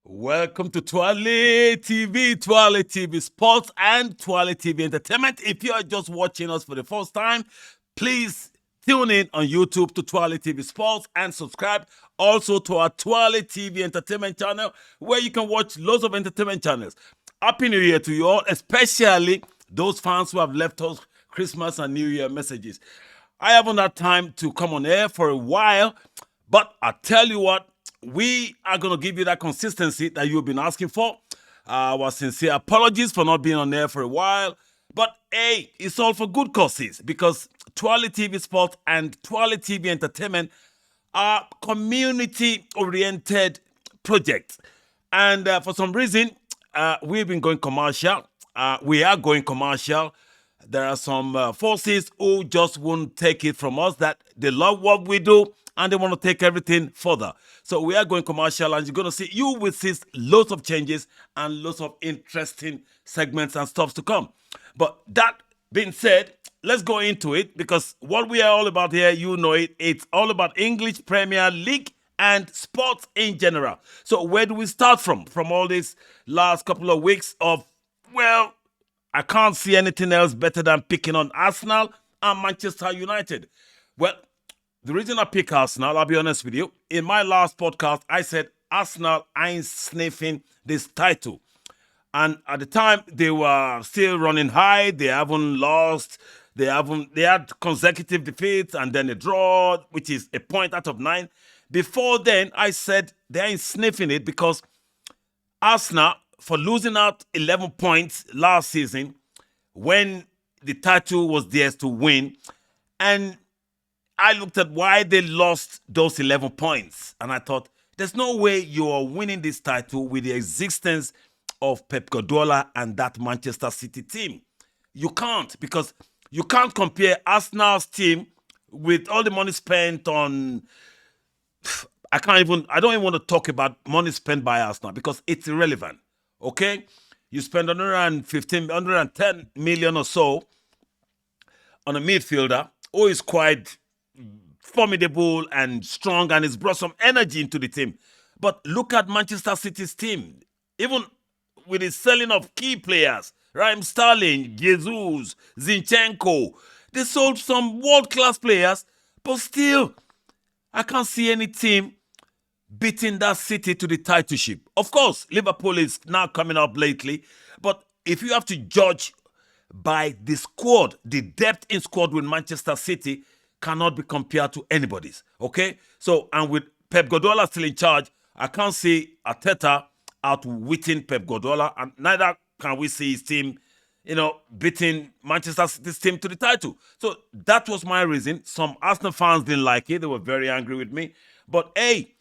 Welcome to Twale TV Sports and Twale TV Entertainment. If you are just watching us for the first time, please tune in on YouTube to Twale TV Sports and subscribe also to our Twale TV Entertainment channel, where you can watch loads of entertainment channels. Happy New Year to you all, especially those fans who have left us Christmas and New Year messages. I haven't had time to come on air for a while, but I tell you what, we are going to give you that consistency that you've been asking for. Our sincere apologies for not being on air for a while. But hey, it's all for good causes, because Twale TV Sports and Twale TV Entertainment are community-oriented projects. And for some reason, we've been going commercial. We are going commercial. There are some forces who just won't take it from us, that they love what we do and they want to take everything further. So we are going commercial, and you're going to see, you will see lots of changes and lots of interesting segments and stuff to come. But that being said, let's go into it, because what we are all about here, you know it, it's all about English Premier League and sports in general. So where do we start from? From all these last couple of weeks of, well, I can't see anything else better than picking on Arsenal and Manchester United. Well, the reason I pick Arsenal, I'll be honest with you, in my last podcast, I said Arsenal ain't sniffing this title. And at the time, they were still running high. They haven't lost. They had consecutive defeats and then a draw, which is a point out of 9. Before then, I said they ain't sniffing it, because Arsenal, for losing out 11 points last season when the title was theirs to win, and I looked at why they lost those 11 points, and I thought, there's no way you are winning this title with the existence of Pep Guardiola and that Manchester City team. You can't, because you can't compare Arsenal's team with all the money spent on... I don't even want to talk about money spent by Arsenal, because it's irrelevant, okay? You spend 110 million or so on a midfielder who is quite formidable and strong, and it's brought some energy into the team. But look at Manchester City's team. Even with the selling of key players, Raheem Sterling, Jesus, Zinchenko, they sold some world-class players, but still, I can't see any team beating that City to the titleship. Of course, Liverpool is now coming up lately, but if you have to judge by the squad, the depth in squad with Manchester City cannot be compared to anybody's, okay? So, and with Pep Guardiola still in charge, I can't see Arteta outwitting Pep Guardiola, and neither can we see his team, beating Manchester City's team to the title. So that was my reason. Some Arsenal fans didn't like it. They were very angry with me. But hey,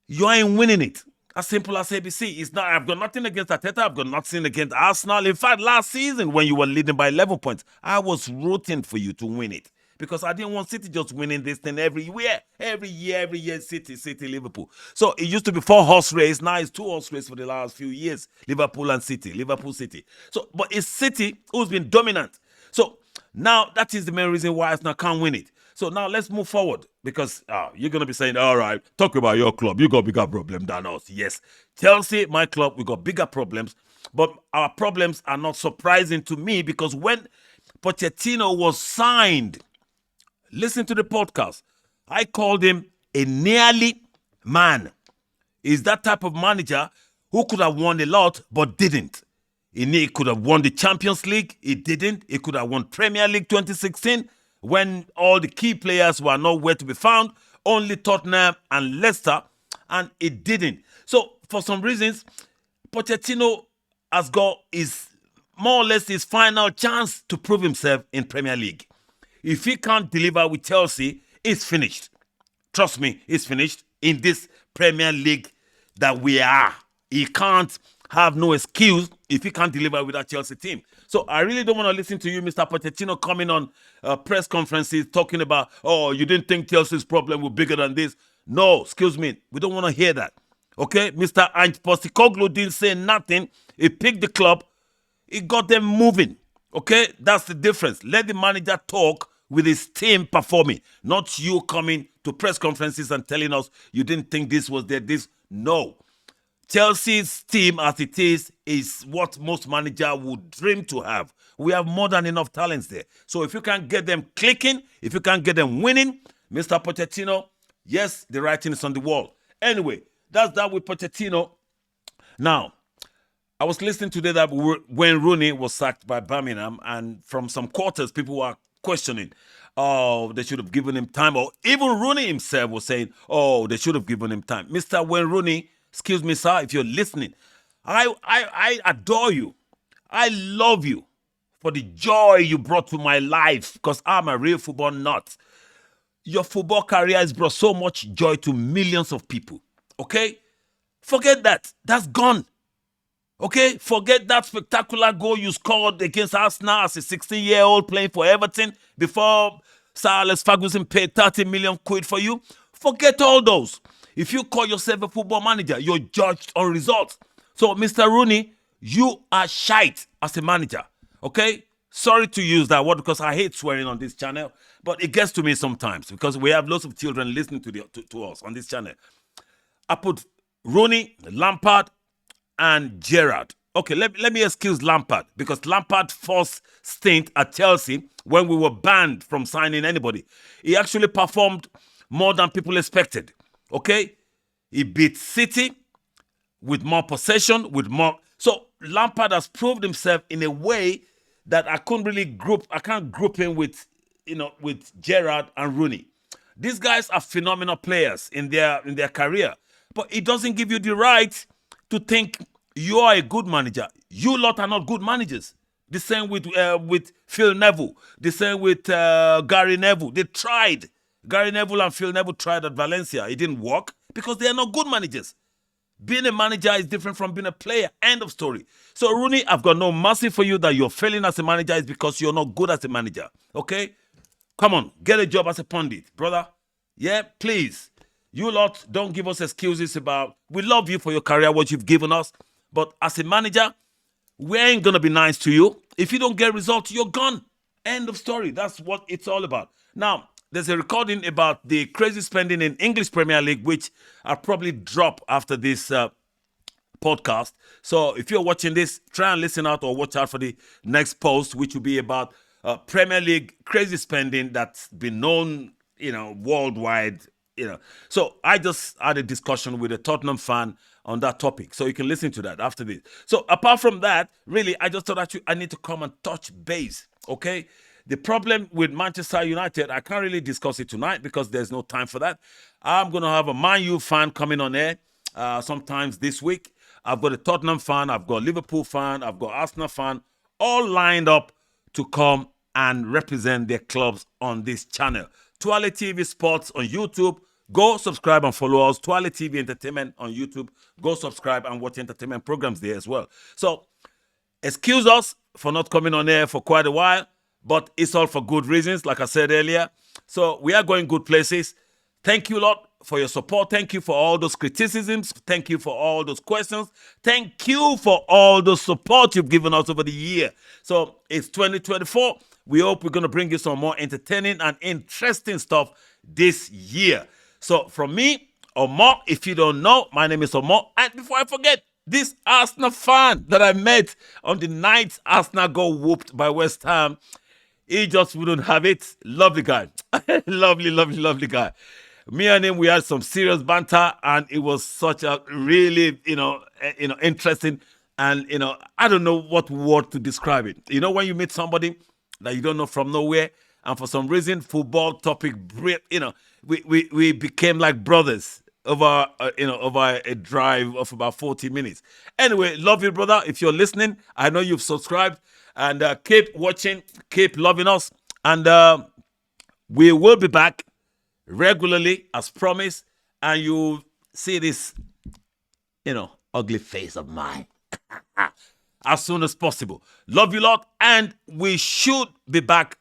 you ain't winning it. As simple as ABC. It's not. I've got nothing against Arteta. I've got nothing against Arsenal. In fact, last season when you were leading by 11 points, I was rooting for you to win it, because I didn't want City just winning this thing every year, City, Liverpool. So it used to be 4-horse race. Now it's 2-horse race for the last few years. Liverpool and City, Liverpool, City. So, but it's City who's been dominant. So now that is the main reason why Arsenal can't win it. So now let's move forward, because you're going to be saying, all right, talk about your club. You got bigger problem than us. Yes, Chelsea, my club, we got bigger problems. But our problems are not surprising to me, because when Pochettino was signed, listen to the podcast, I called him a nearly man. He's that type of manager who could have won a lot but didn't. He could have won the Champions League. He didn't. He could have won Premier League 2016 when all the key players were nowhere to be found, only Tottenham and Leicester, and it didn't. So for some reasons, Pochettino has got more or less his final chance to prove himself in Premier League. If he can't deliver with Chelsea, it's finished. Trust me, it's finished in this Premier League that we are. He can't have no excuse if he can't deliver with that Chelsea team. So I really don't want to listen to you, Mr. Pochettino, coming on press conferences talking about, oh, you didn't think Chelsea's problem was bigger than this. No, excuse me. We don't want to hear that. Okay? Mr. Ange Postecoglou didn't say nothing. He picked the club. He got them moving. Okay, that's the difference. Let the manager talk with his team performing, not you coming to press conferences and telling us you didn't think this was there. This no. Chelsea's team, as it is what most manager would dream to have. We have more than enough talents there. So if you can get them clicking, if you can get them winning, Mr. Pochettino, yes, the writing is on the wall. Anyway, that's that with Pochettino. Now, I was listening today that when Rooney was sacked by Birmingham, and from some quarters, people were questioning, oh, they should have given him time. Or even Rooney himself was saying, oh, they should have given him time. Mr. Wayne Rooney, excuse me, sir, if you're listening, I adore you. I love you for the joy you brought to my life because I'm a real football nut. Your football career has brought so much joy to millions of people. Okay? Forget that. That's gone. Okay, forget that spectacular goal you scored against Arsenal as a 16-year-old playing for Everton before Sir Alex Ferguson paid 30 million quid for you. Forget all those. If you call yourself a football manager, you're judged on results. So, Mr. Rooney, you are shite as a manager. Okay? Sorry to use that word because I hate swearing on this channel, but it gets to me sometimes because we have lots of children listening to us on this channel. I put Rooney, Lampard, and Gerrard. Okay, let me excuse Lampard because Lampard's first stint at Chelsea when we were banned from signing anybody, he actually performed more than people expected. Okay, he beat City with more possession, with more. So Lampard has proved himself in a way that I can't group him with, with Gerrard and Rooney. These guys are phenomenal players in their career, but it doesn't give you the right to think you are a good manager. You lot are not good managers. The same with Phil Neville. The same with Gary Neville. They tried. Gary Neville and Phil Neville tried at Valencia. It didn't work because they are not good managers. Being a manager is different from being a player. End of story. So, Rooney, I've got no mercy for you that you're failing as a manager is because you're not good as a manager. Okay? Come on, get a job as a pundit, brother. Yeah, please. You lot, don't give us excuses about, we love you for your career, what you've given us. But as a manager, we ain't going to be nice to you. If you don't get results, you're gone. End of story. That's what it's all about. Now, there's a recording about the crazy spending in English Premier League, which I'll probably drop after this podcast. So if you're watching this, try and listen out or watch out for the next post, which will be about Premier League crazy spending that's been known, worldwide. So I just had a discussion with a Tottenham fan on that topic. So you can listen to that after this. So apart from that, really, I just thought I need to come and touch base. Okay. The problem with Manchester United, I can't really discuss it tonight because there's no time for that. I'm going to have a Man U fan coming on air sometimes this week. I've got a Tottenham fan. I've got a Liverpool fan. I've got Arsenal fan, all lined up to come and represent their clubs on this channel. Twale TV Sports on YouTube. Go subscribe and follow us. Twale TV Entertainment on YouTube. Go subscribe and watch entertainment programs there as well. So, excuse us for not coming on air for quite a while, but it's all for good reasons, like I said earlier. So, we are going good places. Thank you a lot for your support. Thank you for all those criticisms. Thank you for all those questions. Thank you for all the support you've given us over the year. So, it's 2024. We hope we're going to bring you some more entertaining and interesting stuff this year. So from me, Omar, if you don't know, my name is Omar. And before I forget, this Arsenal fan that I met on the night Arsenal got whooped by West Ham, he just wouldn't have it. Lovely guy. lovely guy. Me and him, we had some serious banter, and it was such a really, interesting, and, I don't know what word to describe it. When you meet somebody that you don't know from nowhere, and for some reason, football topic, we became like brothers over a drive of about 40 minutes. Anyway, love you, brother. If you're listening, I know you've subscribed, and keep watching, keep loving us, and we will be back regularly as promised, and you see this, ugly face of mine as soon as possible. Love you lot, and we should be back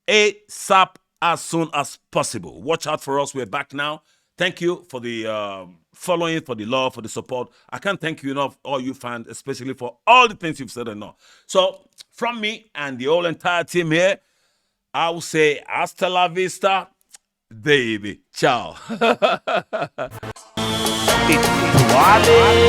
ASAP as soon as possible. Watch out for us. We're back now. Thank you for the following, for the love, for the support. I can't thank you enough, all you fans, especially for all the things you've said and all. So From me and the whole entire team here, I will say hasta la vista, baby. Ciao. It's Wale.